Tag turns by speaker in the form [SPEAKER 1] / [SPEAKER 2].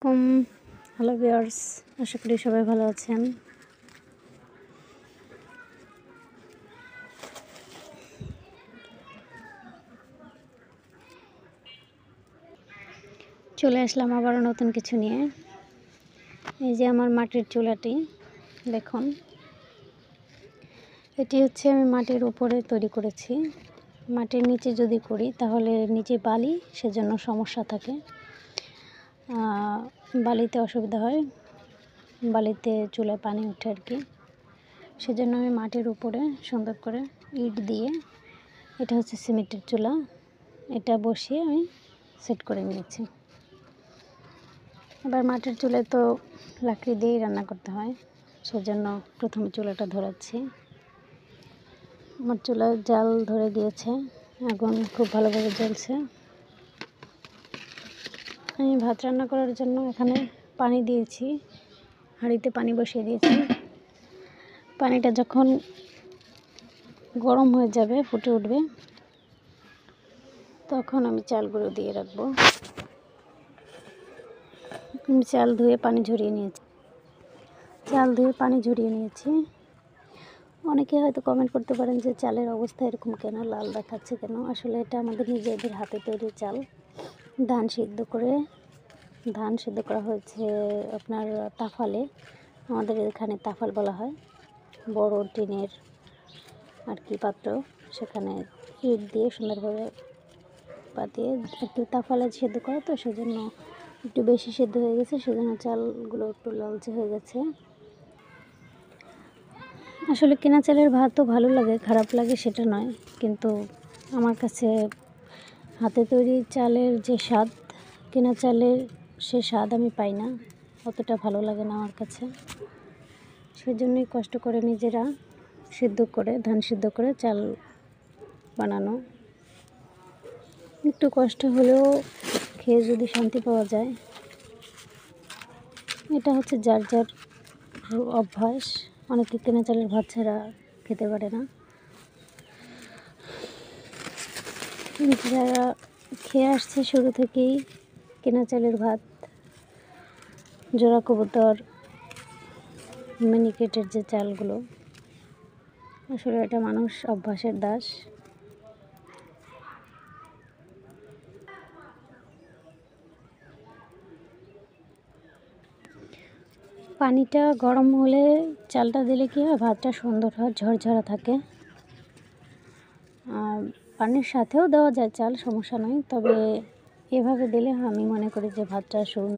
[SPEAKER 1] আসসালামাইকুম। Hello viewers, আশা করি সবাই ভালো আছেন। চলে আসলাম আবারও নতুন কিছু নিয়ে। এই যে আমার মাটির চুলাটি দেখুন, এটি হচ্ছে আমি মাটির উপরে তৈরি করেছি। মাটির নিচে যদি করি তাহলে নিচে বালি, সেজন্য সমস্যা থাকে, বালিতে অসুবিধা হয়, বালিতে চুলায় পানি ওঠে আর কি। সেজন্য আমি মাটির উপরে সুন্দর করে ইট দিয়ে, এটা হচ্ছে সিমেন্টের চুলা, এটা বসিয়ে আমি সেট করে নিয়েছি। এবার মাটির চুলায় তো লাকড়ি দিয়েই রান্না করতে হয়, সেজন্য প্রথমে চুলাটা ধরাচ্ছি। আমার চুলায় জাল ধরে গিয়েছে, আগুন খুব ভালোভাবে জ্বলছে। আমি ভাত রান্না করার জন্য এখানে পানি দিয়েছি, হাঁড়িতে পানি বসিয়ে দিয়েছি। পানিটা যখন গরম হয়ে যাবে, ফুটে উঠবে, তখন আমি চালগুলো দিয়ে রাখবো। আমি চাল ধুয়ে পানি ঝরিয়ে নিয়েছি। অনেকে হয়তো কমেন্ট করতে পারেন যে চালের অবস্থা এরকম কেন, লাল দেখাচ্ছে কেন। আসলে এটা আমাদের নিজেদের হাতে তৈরি চাল। ধান সিদ্ধ করা হয়েছে আপনার তাফালে, আমাদের এখানে তাফাল বলা হয়, বড় টিনের আর কি পাত্র, সেখানে ইট দিয়ে সুন্দরভাবে পাতিয়ে একটু তাফালে সিদ্ধ করা, তো সেজন্য একটু বেশি সিদ্ধ হয়ে গেছে, সেজন্য চালগুলো একটু লালচে হয়ে গেছে। আসলে কেনা চালের ভাতও ভালো লাগে, খারাপ লাগে সেটা নয়, কিন্তু আমার কাছে হাতে তৈরি চালের যে স্বাদ, কেনা চালের সে স্বাদ আমি পাই না, অতটা ভালো লাগে না আমার কাছে। সেজন্যই কষ্ট করে নিজেরা ধান সিদ্ধ করে চাল বানানো। একটু কষ্ট হলেও খেয়ে যদি শান্তি পাওয়া যায়, এটা হচ্ছে যার যার অভ্যাস। অনেকে কেনা চালের ভাত ছাড়া খেতে পারে না। যারা খেয়ে আসছে শুরু থেকেই কেনা চালের ভাত, জোড়া কবুতর, মিনিকেটের যে চালগুলো, আসলে এটা মানুষ অভ্যাসের দাস। পানিটা গরম হলে চালটা দিলে কি হয়, ভাতটা সুন্দর হয়, ঝরঝরা থাকে। পানির সাথেও দেওয়া যায় চাল, সমস্যা নয়, তবে এভাবে দিলে আমি মনে করি যে ভাতটা